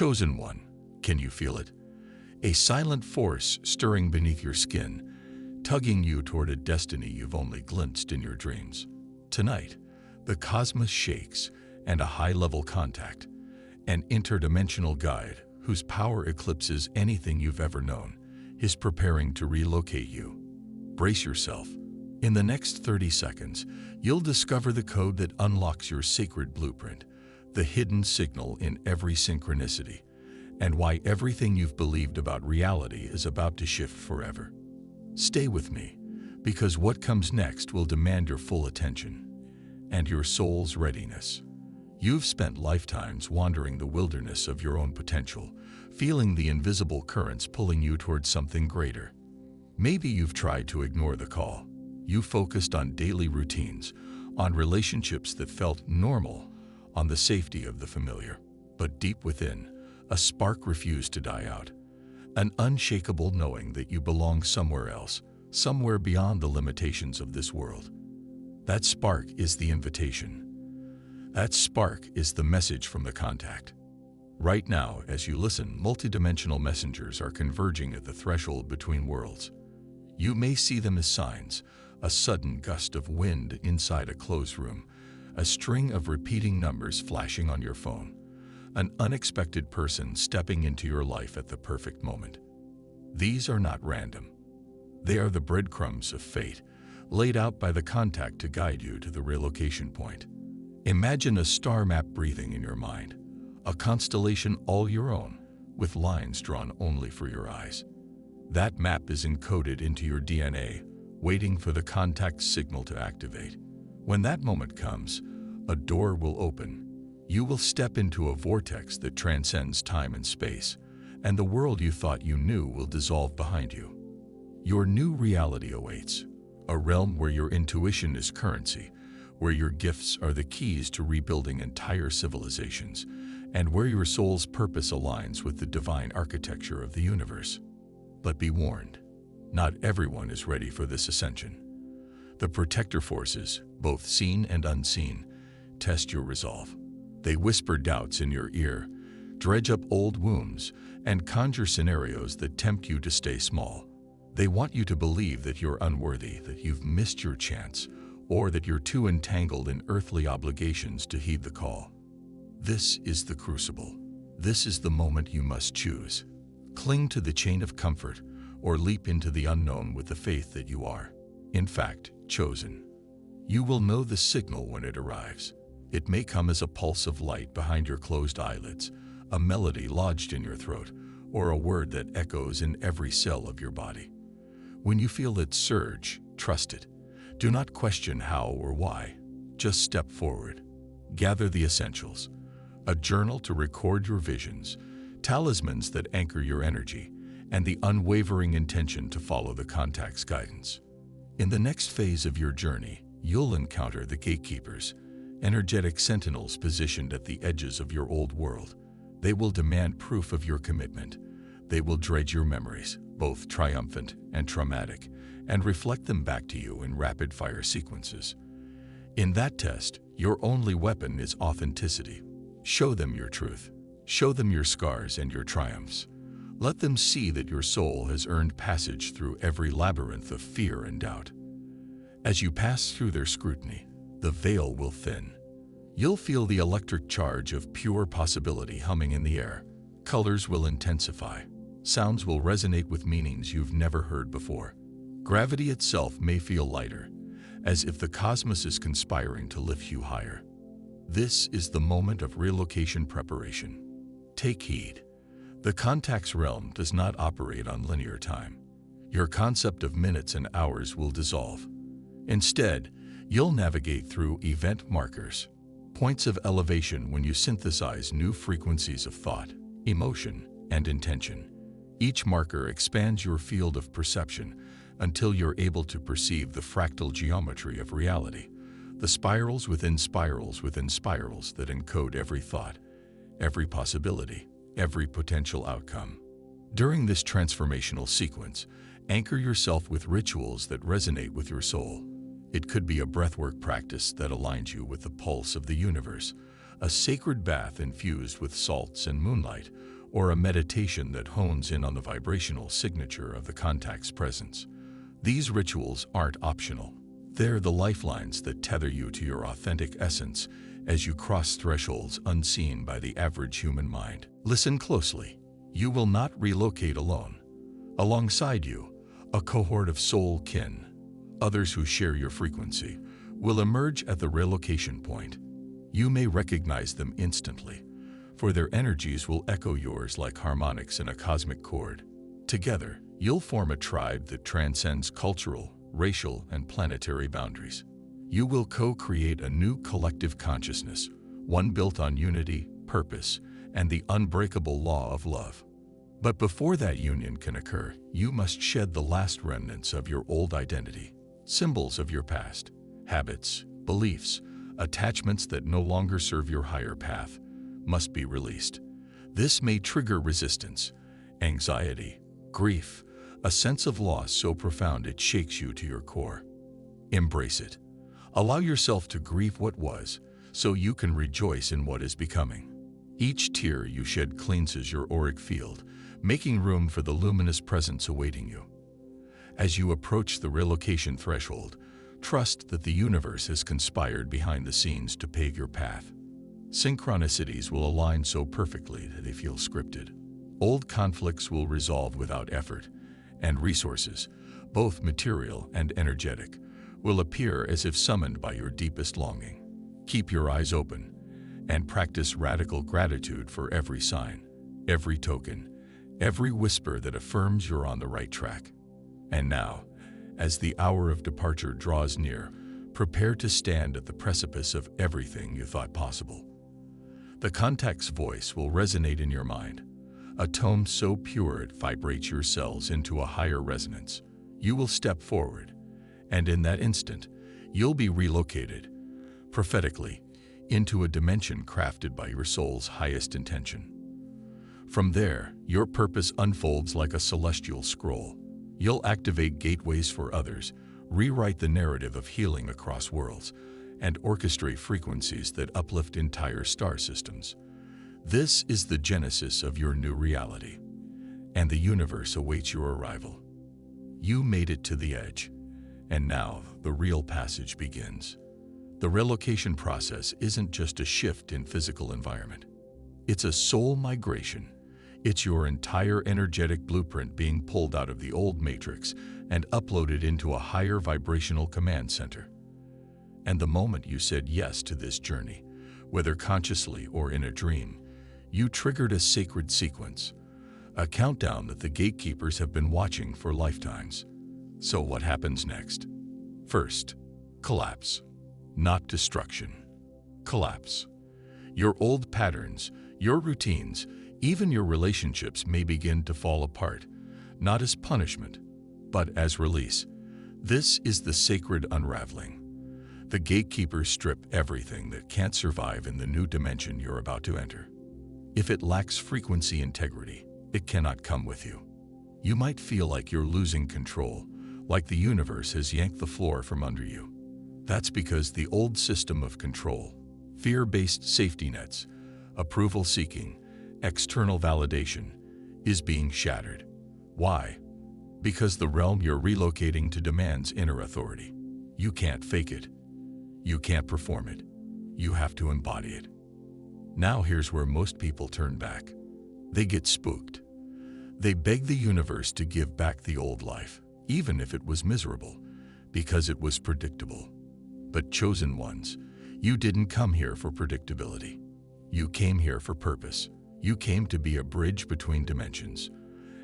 Chosen one, can you feel it? A silent force stirring beneath your skin, tugging you toward a destiny you've only glimpsed in your dreams. Tonight, the cosmos shakes, and a high-level contact, an interdimensional guide whose power eclipses anything you've ever known, is preparing to relocate you. Brace yourself. In the next 30 seconds, you'll discover the code that unlocks your sacred blueprint, the hidden signal in every synchronicity, and why everything you've believed about reality is about to shift forever. Stay with me, because what comes next will demand your full attention and your soul's readiness. You've spent lifetimes wandering the wilderness of your own potential, feeling the invisible currents pulling you towards something greater. Maybe you've tried to ignore the call. You focused on daily routines, on relationships that felt normal, on the safety of the familiar. But deep within, a spark refused to die out, an unshakable knowing that you belong somewhere else, somewhere beyond the limitations of this world. That spark is the invitation. That spark is the message from the contact. Right now, as you listen, multidimensional messengers are converging at the threshold between worlds. You may see them as signs, a sudden gust of wind inside a closed room, a string of repeating numbers flashing on your phone, an unexpected person stepping into your life at the perfect moment. These are not random. They are the breadcrumbs of fate, laid out by the contact to guide you to the relocation point. Imagine a star map breathing in your mind, a constellation all your own, with lines drawn only for your eyes. That map is encoded into your DNA, waiting for the contact signal to activate. When that moment comes, a door will open. You will step into a vortex that transcends time and space, and the world you thought you knew will dissolve behind you. Your new reality awaits, a realm where your intuition is currency, where your gifts are the keys to rebuilding entire civilizations, and where your soul's purpose aligns with the divine architecture of the universe. But be warned, not everyone is ready for this ascension. The protector forces, both seen and unseen, test your resolve. They whisper doubts in your ear, dredge up old wounds, and conjure scenarios that tempt you to stay small. They want you to believe that you're unworthy, that you've missed your chance, or that you're too entangled in earthly obligations to heed the call. This is the crucible. This is the moment you must choose. Cling to the chain of comfort, or leap into the unknown with the faith that you are, in fact, chosen. You will know the signal when it arrives. It may come as a pulse of light behind your closed eyelids, a melody lodged in your throat, or a word that echoes in every cell of your body. When you feel it surge, trust it. Do not question how or why. Just step forward. Gather the essentials: a journal to record your visions, talismans that anchor your energy, and the unwavering intention to follow the contact's guidance. In the next phase of your journey, you'll encounter the gatekeepers, energetic sentinels positioned at the edges of your old world. They will demand proof of your commitment. They will dredge your memories, both triumphant and traumatic, and reflect them back to you in rapid-fire sequences. In that test, your only weapon is authenticity. Show them your truth. Show them your scars and your triumphs. Let them see that your soul has earned passage through every labyrinth of fear and doubt. As you pass through their scrutiny, the veil will thin. You'll feel the electric charge of pure possibility humming in the air. Colors will intensify. Sounds will resonate with meanings you've never heard before. Gravity itself may feel lighter, as if the cosmos is conspiring to lift you higher. This is the moment of relocation preparation. Take heed. The contact's realm does not operate on linear time. Your concept of minutes and hours will dissolve. Instead, you'll navigate through event markers, points of elevation when you synthesize new frequencies of thought, emotion, and intention. Each marker expands your field of perception until you're able to perceive the fractal geometry of reality, the spirals within spirals within spirals that encode every thought, every possibility, every potential outcome. During this transformational sequence, anchor yourself with rituals that resonate with your soul. It could be a breathwork practice that aligns you with the pulse of the universe, a sacred bath infused with salts and moonlight, or a meditation that hones in on the vibrational signature of the contact's presence. These rituals aren't optional. They're the lifelines that tether you to your authentic essence as you cross thresholds unseen by the average human mind. Listen closely. You will not relocate alone. Alongside you, a cohort of soul kin, others who share your frequency, will emerge at the relocation point. You may recognize them instantly, for their energies will echo yours like harmonics in a cosmic chord. Together, you'll form a tribe that transcends cultural, racial, and planetary boundaries. You will co-create a new collective consciousness, one built on unity, purpose, and the unbreakable law of love. But before that union can occur, you must shed the last remnants of your old identity, symbols of your past, habits, beliefs, attachments that no longer serve your higher path must be released. This may trigger resistance, anxiety, grief, a sense of loss so profound it shakes you to your core. Embrace it. Allow yourself to grieve what was, so you can rejoice in what is becoming. Each tear you shed cleanses your auric field, making room for the luminous presence awaiting you. As you approach the relocation threshold, trust that the universe has conspired behind the scenes to pave your path. Synchronicities will align so perfectly that they feel scripted. Old conflicts will resolve without effort, and resources, both material and energetic, will appear as if summoned by your deepest longing. Keep your eyes open and practice radical gratitude for every sign, every token, every whisper that affirms you're on the right track. And now, as the hour of departure draws near, prepare to stand at the precipice of everything you thought possible. The contact's voice will resonate in your mind, a tone so pure it vibrates your cells into a higher resonance. You will step forward, and in that instant, you'll be relocated, prophetically, into a dimension crafted by your soul's highest intention. From there, your purpose unfolds like a celestial scroll. You'll activate gateways for others, rewrite the narrative of healing across worlds, and orchestrate frequencies that uplift entire star systems. This is the genesis of your new reality, and the universe awaits your arrival. You made it to the edge, and now the real passage begins. The relocation process isn't just a shift in physical environment. It's a soul migration. It's your entire energetic blueprint being pulled out of the old matrix and uploaded into a higher vibrational command center. And the moment you said yes to this journey, whether consciously or in a dream, you triggered a sacred sequence, a countdown that the gatekeepers have been watching for lifetimes. So what happens next? First, collapse. Not destruction. Collapse. Your old patterns, your routines, even your relationships may begin to fall apart, not as punishment, but as release. This is the sacred unraveling. The gatekeepers strip everything that can't survive in the new dimension you're about to enter. If it lacks frequency integrity, it cannot come with you. You might feel like you're losing control, like the universe has yanked the floor from under you. That's because the old system of control, fear-based safety nets, approval-seeking, external validation, is being shattered. Why? Because the realm you're relocating to demands inner authority. You can't fake it. You can't perform it. You have to embody it. Now here's where most people turn back. They get spooked. They beg the universe to give back the old life, even if it was miserable, because it was predictable. But chosen ones, you didn't come here for predictability. You came here for purpose. You came to be a bridge between dimensions.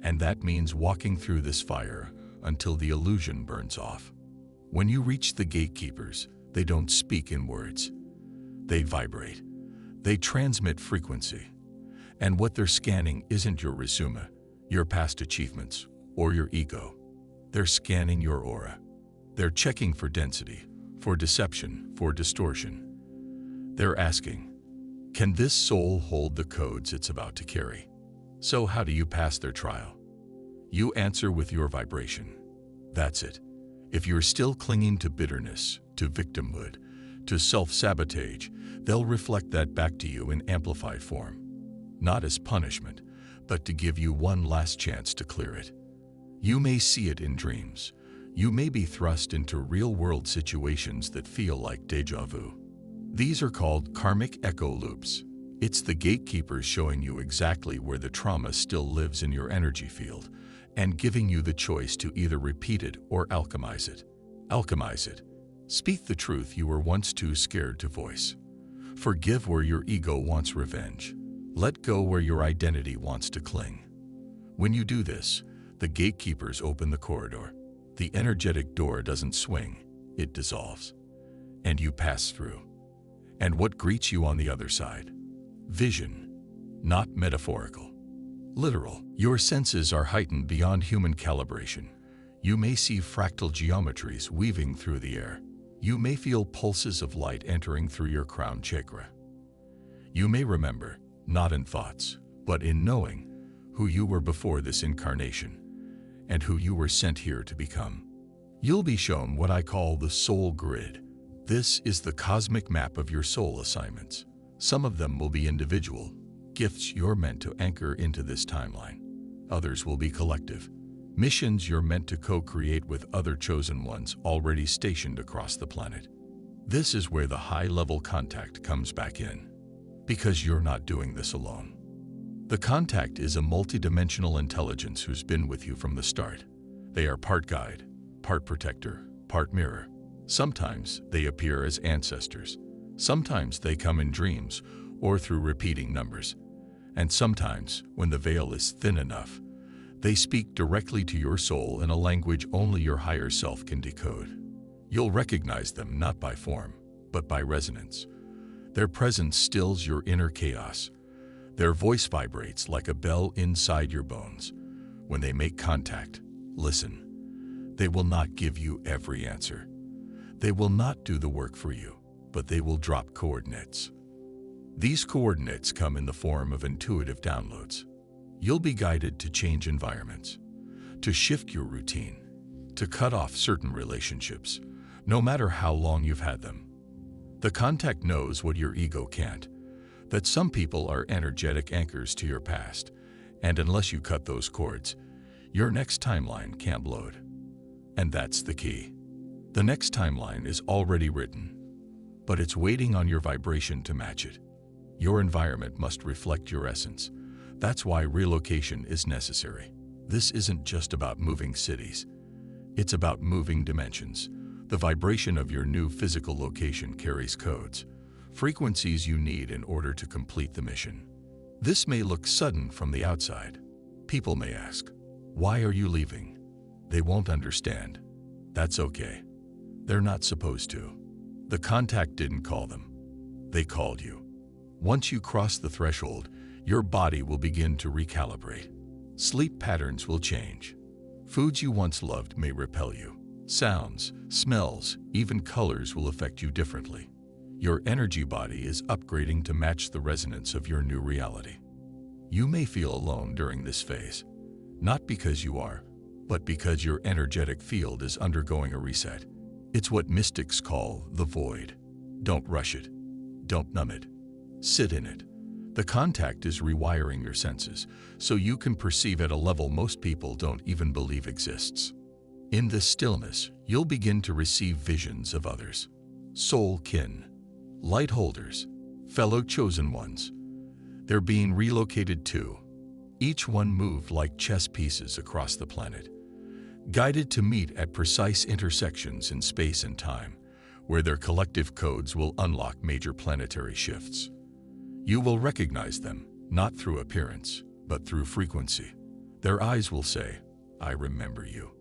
And that means walking through this fire until the illusion burns off. When you reach the gatekeepers, they don't speak in words. They vibrate. They transmit frequency. And what they're scanning isn't your resume, your past achievements, or your ego. They're scanning your aura. They're checking for density, for deception, for distortion. They're asking, can this soul hold the codes it's about to carry? So how do you pass their trial? You answer with your vibration. That's it. If you're still clinging to bitterness, to victimhood, to self-sabotage, They'll reflect that back to you in amplified form, not as punishment, but to give you one last chance to clear it. You may see it in dreams. You may be thrust into real-world situations that feel like déjà vu. These are called karmic echo loops. It's the gatekeepers showing you exactly where the trauma still lives in your energy field and giving you the choice to either repeat it or alchemize it. Alchemize it. Speak the truth you were once too scared to voice. Forgive where your ego wants revenge. Let go where your identity wants to cling. When you do this, the gatekeepers open the corridor. The energetic door doesn't swing, it dissolves. And you pass through. And what greets you on the other side? Vision, not metaphorical. Literal. Your senses are heightened beyond human calibration. You may see fractal geometries weaving through the air. You may feel pulses of light entering through your crown chakra. You may remember, not in thoughts, but in knowing, who you were before this incarnation, and who you were sent here to become. You'll be shown what I call the soul grid. This is the cosmic map of your soul assignments. Some of them will be individual, gifts you're meant to anchor into this timeline. Others will be collective, missions you're meant to co-create with other chosen ones already stationed across the planet. This is where the high-level contact comes back in, because you're not doing this alone. The contact is a multidimensional intelligence who's been with you from the start. They are part guide, part protector, part mirror. Sometimes they appear as ancestors. Sometimes they come in dreams or through repeating numbers. And sometimes, when the veil is thin enough, they speak directly to your soul in a language only your higher self can decode. You'll recognize them not by form, but by resonance. Their presence stills your inner chaos. Their voice vibrates like a bell inside your bones. When they make contact, listen. They will not give you every answer. They will not do the work for you, but they will drop coordinates. These coordinates come in the form of intuitive downloads. You'll be guided to change environments, to shift your routine, to cut off certain relationships, no matter how long you've had them. The contact knows what your ego can't, that some people are energetic anchors to your past, and unless you cut those cords, your next timeline can't load. And that's the key. The next timeline is already written, but it's waiting on your vibration to match it. Your environment must reflect your essence. That's why relocation is necessary. This isn't just about moving cities. It's about moving dimensions. The vibration of your new physical location carries codes, frequencies you need in order to complete the mission. This may look sudden from the outside. People may ask, "Why are you leaving?" They won't understand. That's okay. They're not supposed to. The contact didn't call them. They called you. Once you cross the threshold, your body will begin to recalibrate. Sleep patterns will change. Foods you once loved may repel you. Sounds, smells, even colors will affect you differently. Your energy body is upgrading to match the resonance of your new reality. You may feel alone during this phase, not because you are, but because your energetic field is undergoing a reset. It's what mystics call the void. Don't rush it. Don't numb it. Sit in it. The contact is rewiring your senses, so you can perceive at a level most people don't even believe exists. In this stillness, you'll begin to receive visions of others. Soul kin, light holders, fellow chosen ones. They're being relocated too. Each one moved like chess pieces across the planet, guided to meet at precise intersections in space and time, where their collective codes will unlock major planetary shifts. You will recognize them, not through appearance, but through frequency. Their eyes will say, "I remember you."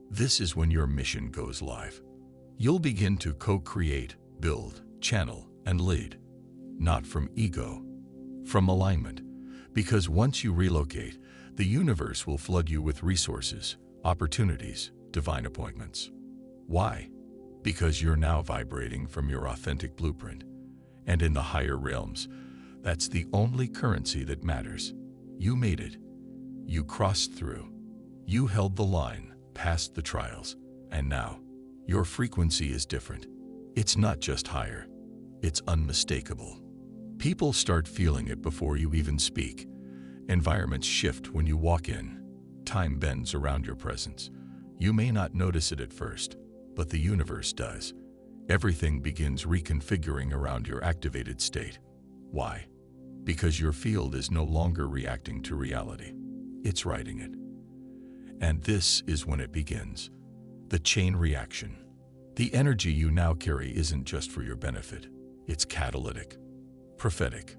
This is when your mission goes live. You'll begin to co-create, build, channel, and lead, not from ego, from alignment. Because once you relocate, the universe will flood you with resources, opportunities, divine appointments. Why? Because you're now vibrating from your authentic blueprint. And in the higher realms, that's the only currency that matters. You made it. You crossed through. You held the line, passed the trials, and now, your frequency is different. It's not just higher. It's unmistakable. People start feeling it before you even speak. Environments shift when you walk in. Time bends around your presence. You may not notice it at first, but the universe does. Everything begins reconfiguring around your activated state. Why? Because your field is no longer reacting to reality. It's writing it. And this is when it begins. The chain reaction. The energy you now carry isn't just for your benefit. It's catalytic, prophetic.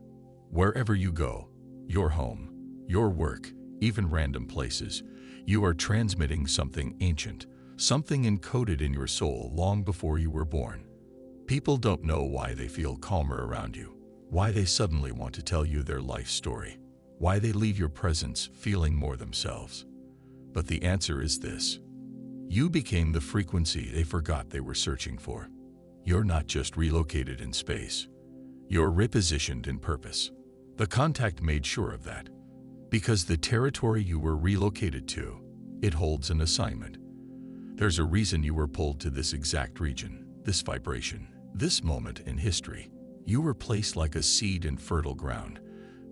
Wherever you go, your home, your work, even random places, you are transmitting something ancient, something encoded in your soul long before you were born. People don't know why they feel calmer around you, why they suddenly want to tell you their life story, why they leave your presence feeling more themselves. But the answer is this. You became the frequency they forgot they were searching for. You're not just relocated in space. You're repositioned in purpose. The contact made sure of that. Because the territory you were relocated to, it holds an assignment. There's a reason you were pulled to this exact region, this vibration, this moment in history. You were placed like a seed in fertile ground,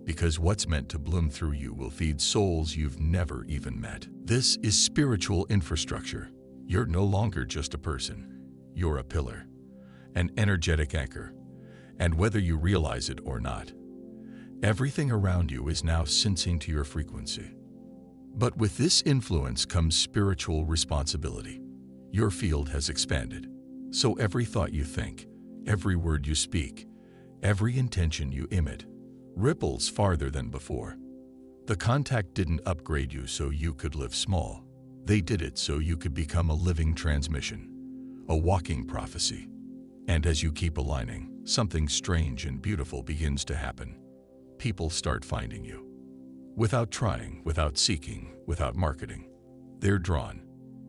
because what's meant to bloom through you will feed souls you've never even met. This is spiritual infrastructure. You're no longer just a person. You're a pillar, an energetic anchor. And whether you realize it or not, everything around you is now sensing to your frequency. But with this influence comes spiritual responsibility. Your field has expanded. So every thought you think, every word you speak, every intention you emit, ripples farther than before. The contact didn't upgrade you so you could live small. They did it so you could become a living transmission, a walking prophecy. And as you keep aligning, something strange and beautiful begins to happen. People start finding you. Without trying, without seeking, without marketing. They're drawn.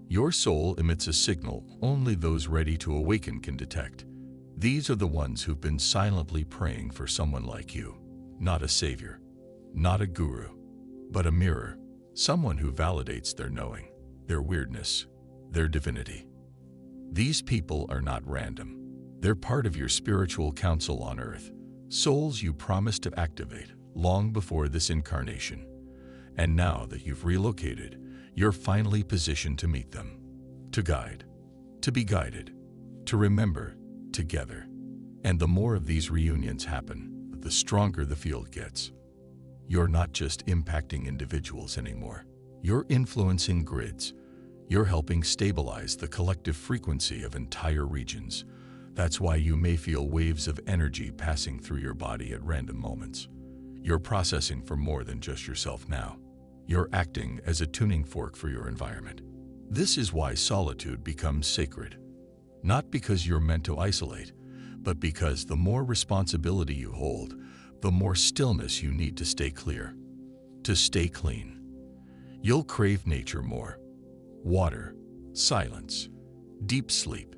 Your soul emits a signal only those ready to awaken can detect. These are the ones who've been silently praying for someone like you. Not a savior, not a guru, but a mirror. Someone who validates their knowing, their weirdness, their divinity. These people are not random. They're part of your spiritual council on earth. Souls you promised to activate long before this incarnation. And now that you've relocated, you're finally positioned to meet them, to guide, to be guided, to remember together. And the more of these reunions happen, the stronger the field gets. You're not just impacting individuals anymore. You're influencing grids. You're helping stabilize the collective frequency of entire regions. That's why you may feel waves of energy passing through your body at random moments. You're processing for more than just yourself now. You're acting as a tuning fork for your environment. This is why solitude becomes sacred. Not because you're meant to isolate, but because the more responsibility you hold, the more stillness you need to stay clear, to stay clean. You'll crave nature more. Water, silence, deep sleep.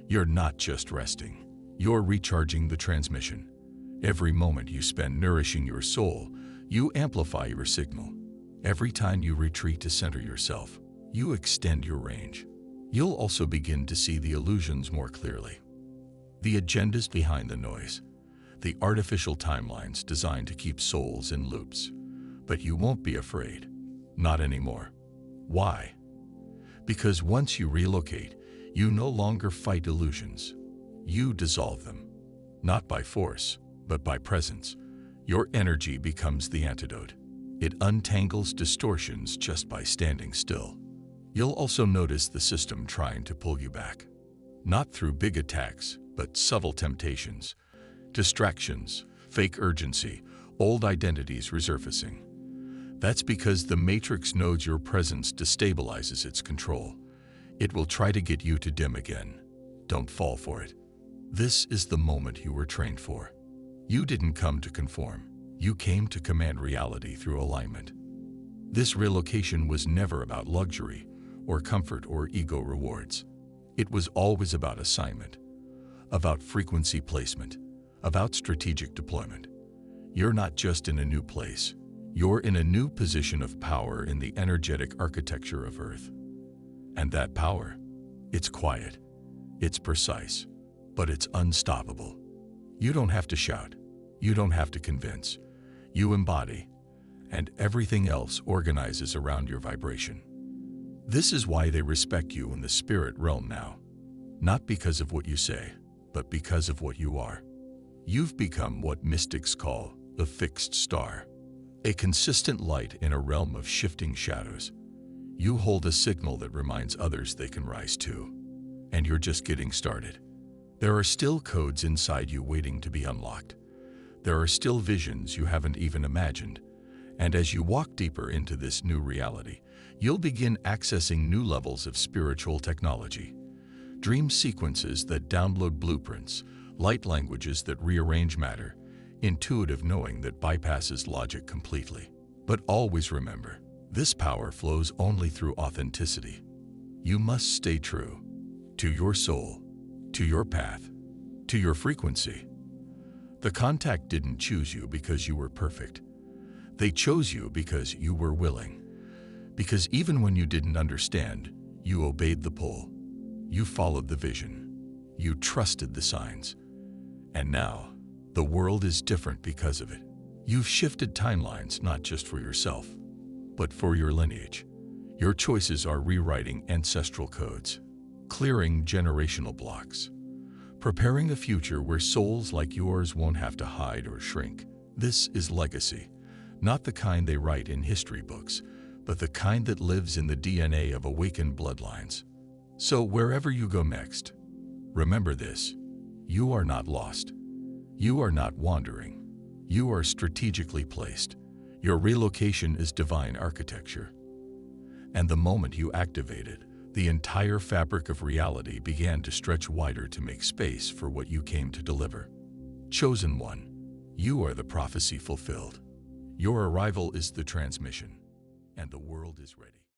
You're not just resting. You're recharging the transmission. Every moment you spend nourishing your soul, you amplify your signal. Every time you retreat to center yourself, you extend your range. You'll also begin to see the illusions more clearly. The agendas behind the noise, the artificial timelines designed to keep souls in loops. But you won't be afraid. Not anymore. Why? Because once you relocate, you no longer fight illusions. You dissolve them. Not by force, but by presence. Your energy becomes the antidote. It untangles distortions just by standing still. You'll also notice the system trying to pull you back. Not through big attacks, but subtle temptations, distractions, fake urgency, old identities resurfacing. That's because the matrix knows your presence destabilizes its control. It will try to get you to dim again. Don't fall for it. This is the moment you were trained for. You didn't come to conform. You came to command reality through alignment. This relocation was never about luxury or comfort or ego rewards. It was always about assignment, about frequency placement, about strategic deployment. You're not just in a new place. You're in a new position of power in the energetic architecture of Earth. And that power, it's quiet, it's precise, but it's unstoppable. You don't have to shout. You don't have to convince. You embody, and everything else organizes around your vibration. This is why they respect you in the spirit realm now. Not because of what you say, but because of what you are. You've become what mystics call a fixed star, a consistent light in a realm of shifting shadows. You hold a signal that reminds others they can rise too. And you're just getting started. There are still codes inside you waiting to be unlocked. There are still visions you haven't even imagined. And as you walk deeper into this new reality, you'll begin accessing new levels of spiritual technology. Dream sequences that download blueprints, light languages that rearrange matter, intuitive knowing that bypasses logic completely. But always remember, this power flows only through authenticity. You must stay true to your soul, to your path, to your frequency. The contact didn't choose you because you were perfect. They chose you because you were willing. Because even when you didn't understand, you obeyed the pull. You followed the vision. You trusted the signs. And now, the world is different because of it. You've shifted timelines not just for yourself, but for your lineage. Your choices are rewriting ancestral codes, clearing generational blocks, preparing a future where souls like yours won't have to hide or shrink. This is legacy, not the kind they write in history books, but the kind that lives in the DNA of awakened bloodlines. So wherever you go next, remember this: you are not lost. You are not wandering. You are strategically placed. Your relocation is divine architecture. And the moment you activate it, the entire fabric of reality began to stretch wider to make space for what you came to deliver. Chosen one, you are the prophecy fulfilled. Your arrival is the transmission, and the world is ready.